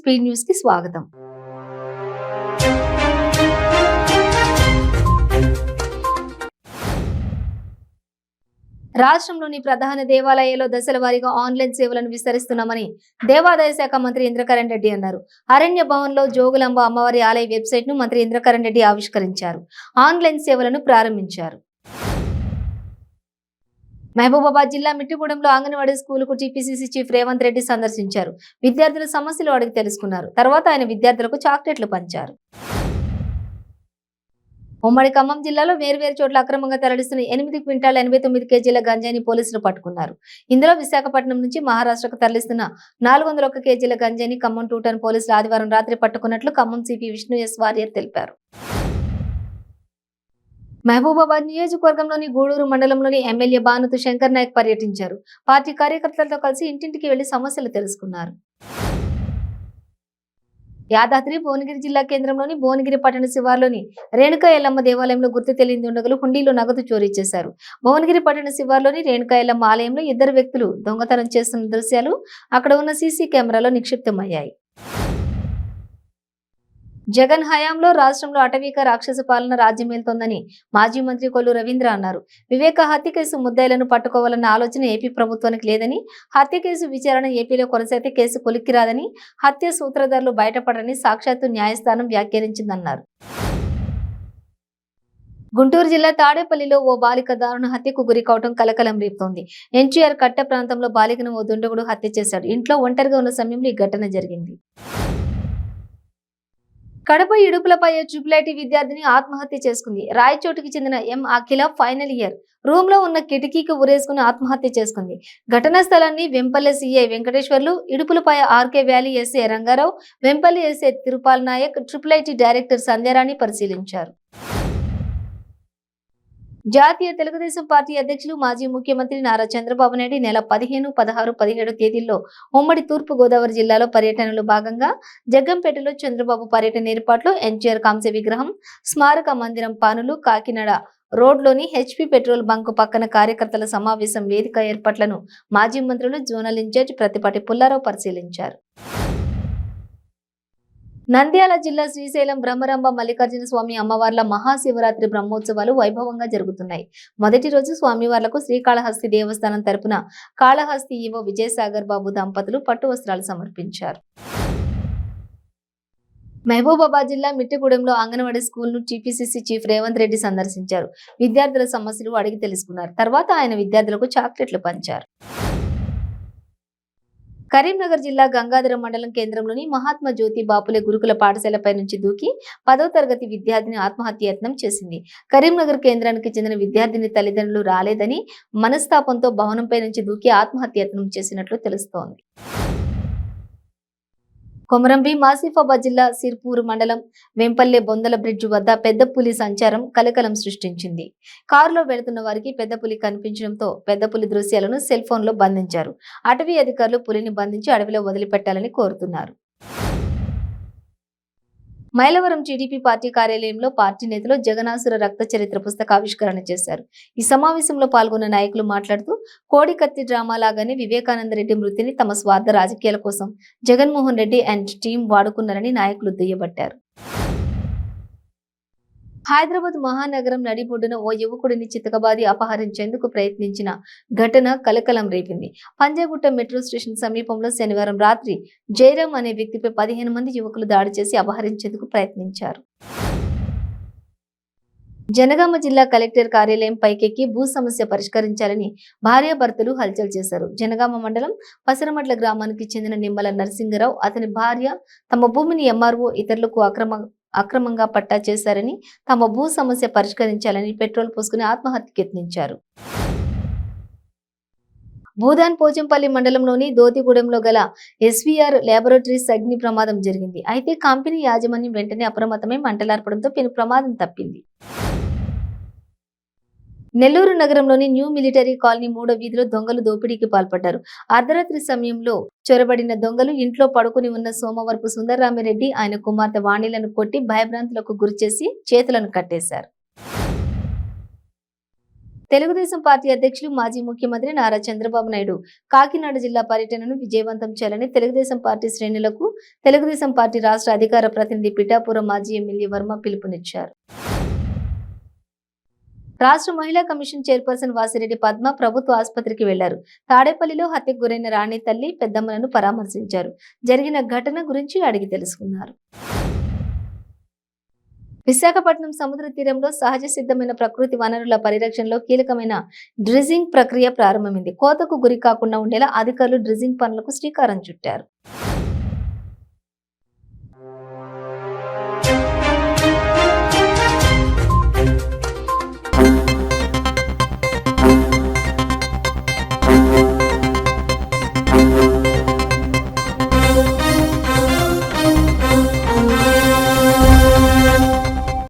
Speed news కి స్వాగతం. రాష్ట్రంలోని ప్రధాన దేవాలయాల్లో దశల వారీగా ఆన్లైన్ సేవలను విస్తరిస్తున్నామని దేవాదాయ శాఖ మంత్రి ఇంద్రకరణ్ రెడ్డి అన్నారు. అరణ్య భవన్ లో జోగులాంబ అమ్మవారి ఆలయ వెబ్సైట్ ను మంత్రి ఇంద్రకరణ్ రెడ్డి ఆవిష్కరించారు. ఆన్లైన్ సేవలను ప్రారంభించారు. మహబూబాబాద్ జిల్లా మిట్టిగూడెంలో అంగన్వాడీ స్కూలుకు టీపీసీసీ చీఫ్ రేవంత్ రెడ్డి సందర్శించారు. విద్యార్థుల సమస్యలు అడిగి తెలుసుకున్నారు. తర్వాత ఆయన విద్యార్థులకు చాక్లెట్లు పంచారు. ఉమ్మడి ఖమ్మం జిల్లాలో వేర్వేరు చోట్ల అక్రమంగా తరలిస్తున్న 8 క్వింటాల 89 కేజీల గంజాయిని పోలీసులు పట్టుకున్నారు. ఇందులో విశాఖపట్నం నుంచి మహారాష్ట్రకు తరలిస్తున్న 401 కేజీల గంజాయిని ఖమ్మం 2 టౌన్ పోలీసులు ఆదివారం రాత్రి పట్టుకున్నట్లు ఖమ్మం సిపి విష్ణు ఎస్ వారియర్ తెలిపారు. మహబూబాబాద్ నియోజకవర్గంలోని గూడూరు మండలంలోని ఎమ్మెల్యే బానుతు శంకర్ నాయక్ పర్యటించారు. పార్టీ కార్యకర్తలతో కలిసి ఇంటింటికి వెళ్లి సమస్యలు తెలుసుకున్నారు. యాదాద్రి భువనగిరి జిల్లా కేంద్రంలోని భువనగిరి పట్టణ శివార్లోని రేణుకా ఎల్లమ్మ దేవాలయంలో గుర్తు తెలియని దుండగులు హుండీలో నగదు చోరీ చేశారు. భువనగిరి పట్టణ శివార్లోని రేణుకా ఎల్లమ్మ ఆలయంలో 2 వ్యక్తులు దొంగతనం చేస్తున్న దృశ్యాలు అక్కడ ఉన్న సీసీ కెమెరాలో నిక్షిప్తమయ్యాయి. జగన్ హయాంలో రాష్ట్రంలో అటవీక రాక్షస పాలన రాజ్యమేలుతోందని మాజీ మంత్రి కొల్లు రవీంద్ర అన్నారు. వివేక హత్య కేసు ముద్దాయిలను పట్టుకోవాలన్న ఆలోచన ఏపీ ప్రభుత్వానికి లేదని, హత్య కేసు విచారణ ఏపీలో కొనసాగితే కేసు కొలిక్కిరాదని, హత్య సూత్రధారులు బయటపడరని సాక్షాత్తు న్యాయస్థానం వ్యాఖ్యానించిందన్నారు. గుంటూరు జిల్లా తాడేపల్లిలో ఓ బాలిక దారుణ హత్యకు గురి కావడం కలకలం రేపుతోంది. ఎన్టీఆర్ కట్ట ప్రాంతంలో బాలికను ఓ దుండగుడు హత్య చేశాడు. ఇంట్లో ఒంటరిగా ఉన్న సమయంలో ఈ ఘటన జరిగింది. కడప ఇడుపులపై ట్రిపుల్ విద్యార్థిని ఆత్మహత్య చేసుకుంది. రాయచోటికి చెందిన M Akhila final year room లో ఉన్న కిటికీకి ఉరేసుకుని ఆత్మహత్య చేసుకుంది. ఘటనా స్థలాన్ని వెంపల్లి సిఐ వెంకటేశ్వర్లు, ఇడుపులపై RK valley SA Ranga Rao, Vempalli SA Tirupal Naik, triple director Sandhya Rani పరిశీలించారు. జాతీయ తెలుగుదేశం పార్టీ అధ్యక్షులు మాజీ ముఖ్యమంత్రి నారా చంద్రబాబు నాయుడు నెల 15, 16, 17 తేదీల్లో ఉమ్మడి తూర్పు గోదావరి జిల్లాలో పర్యటనలో భాగంగా జగ్గంపేటలో చంద్రబాబు పర్యటన ఏర్పాట్లు, ఎన్టీఆర్ కాంస్య విగ్రహం, స్మారక మందిరం పనులు, కాకినాడ రోడ్లోని హెచ్పీ పెట్రోల్ బంకు పక్కన కార్యకర్తల సమావేశం వేదిక ఏర్పాట్లను మాజీ మంత్రులు జోనల్ ఇన్ఛార్జ్ ప్రతిపాటి పుల్లారావు పరిశీలించారు. నంద్యాల జిల్లా శ్రీశైలం బ్రహ్మరంభ మల్లికార్జున స్వామి అమ్మవార్ల మహాశివరాత్రి బ్రహ్మోత్సవాలు వైభవంగా జరుగుతున్నాయి. మొదటి రోజు స్వామివార్లకు శ్రీకాళహస్తి దేవస్థానం తరపున కాళహస్తి ఈవో విజయసాగర్ బాబు దంపతులు పట్టు వస్త్రాలు సమర్పించారు. మహబూబాబాద్ జిల్లా మిట్టిగూడెంలో అంగన్వాడీ స్కూల్ ను టీపీసీసీ చీఫ్ రేవంత్ రెడ్డి సందర్శించారు. విద్యార్థుల సమస్యలు అడిగి తెలుసుకున్నారు. తర్వాత ఆయన విద్యార్థులకు చాక్లెట్లు పంచారు. కరీంనగర్ జిల్లా గంగాధర మండలం కేంద్రంలోని మహాత్మా జ్యోతి బాపులే గురుకుల పాఠశాలపై నుంచి దూకి 10వ తరగతి విద్యార్థిని ఆత్మహత్యయత్నం చేసింది. కరీంనగర్ కేంద్రానికి చెందిన విద్యార్థిని తల్లిదండ్రులు రాలేదని మనస్తాపంతో భవనంపై నుంచి దూకి ఆత్మహత్యయత్నం చేసినట్లు తెలుస్తోంది. కొమరంభీం ఆసిఫాబాద్ జిల్లా సిర్పూర్ మండలం వెంపల్లె బొందల బ్రిడ్జ్ వద్ద పెద్ద పులి సంచారం కలకలం సృష్టించింది. కారులో వెళుతున్న వారికి పెద్ద పులి కనిపించడంతో పెద్ద పులి దృశ్యాలను సెల్ ఫోన్ లో బంధించారు. అటవీ అధికారులు పులిని బంధించి అడవిలో వదిలిపెట్టాలని కోరుతున్నారు. మైలవరం టీడీపీ పార్టీ కార్యాలయంలో పార్టీ నేతలు జగనాసుర రక్త చరిత్ర పుస్తకావిష్కరణ చేశారు. ఈ సమావేశంలో పాల్గొన్న నాయకులు మాట్లాడుతూ కోడికత్తి డ్రామా లాగానే వివేకానంద రెడ్డి మృతిని తమ స్వార్థ రాజకీయాల కోసం జగన్మోహన్ రెడ్డి అండ్ టీం వాడుకున్నారని నాయకులు దుయ్యబట్టారు. హైదరాబాద్ మహానగరం నడిబొడ్డున ఓ యువకుడిని చితకబాది అపహరించేందుకు ప్రయత్నించిన ఘటన కలకలం రేపింది. పంజాగుట్ట మెట్రో స్టేషన్ సమీపంలో శనివారం రాత్రి జయరాం అనే వ్యక్తిపై 15 మంది యువకులు దాడి చేసి అపహరించేందుకు ప్రయత్నించారు. జనగామ జిల్లా కలెక్టర్ కార్యాలయం పైకెక్కి భూ సమస్య పరిష్కరించాలని భార్యాభర్తలు హల్చల్ చేశారు. జనగామ మండలం పసరమట్ల గ్రామానికి చెందిన నిమ్మల నరసింగరావు, అతని భార్య తమ భూమిని ఎంఆర్ఓ ఇతరులకు అక్రమంగా పట్టా చేశారని, తమ భూ సమస్య పరిష్కరించాలని పెట్రోల్ పోసుకుని ఆత్మహత్యకు యత్నించారు. భూదాన్ పోచంపల్లి మండలంలోని దోతిగూడెంలో గల ఎస్వీఆర్ ల్యాబొరేటరీస్ అగ్ని ప్రమాదం జరిగింది. అయితే కంపెనీ యాజమాన్యం వెంటనే అప్రమత్తమై మంటలార్పడంతో పెను ప్రమాదం తప్పింది. నెల్లూరు నగరంలోని న్యూ మిలిటరీ కాలనీ 3వ వీధిలో దొంగలు దోపిడీకి పాల్పడ్డారు. అర్ధరాత్రి సమయంలో చొరబడిన దొంగలు ఇంట్లో పడుకుని ఉన్న సోమవరపు సుందరరామిరెడ్డి, ఆయన కుమార్తె వాణిలను కొట్టి భయభ్రాంతులకు గురిచేసి చేతులను కట్టేశారు. తెలుగుదేశం పార్టీ అధ్యక్షులు మాజీ ముఖ్యమంత్రి నారా చంద్రబాబు నాయుడు కాకినాడ జిల్లా పర్యటనను విజయవంతం చేయాలని తెలుగుదేశం పార్టీ శ్రేణులకు తెలుగుదేశం పార్టీ రాష్ట్ర అధికార ప్రతినిధి పిఠాపురం మాజీ ఎమ్మెల్యే వర్మ పిలుపునిచ్చారు. రాష్ట్ర మహిళా కమిషన్ చైర్పర్సన్ వాసిరెడ్డి పద్మ ప్రభుత్వ ఆసుపత్రికి వెళ్లారు. తాడేపల్లిలో హత్యకు గురైన రాణి తల్లి పెద్దమ్మలను పరామర్శించారు. జరిగిన ఘటన గురించి అడిగి తెలుసుకున్నారు. విశాఖపట్నం సముద్ర తీరంలో సహజ సిద్ధమైన ప్రకృతి వనరుల పరిరక్షణలో కీలకమైన డ్రిజింగ్ ప్రక్రియ ప్రారంభమైంది. కోతకు గురి కాకుండా ఉండేలా అధికారులు డ్రిజింగ్ పనులకు శ్రీకారం చుట్టారు.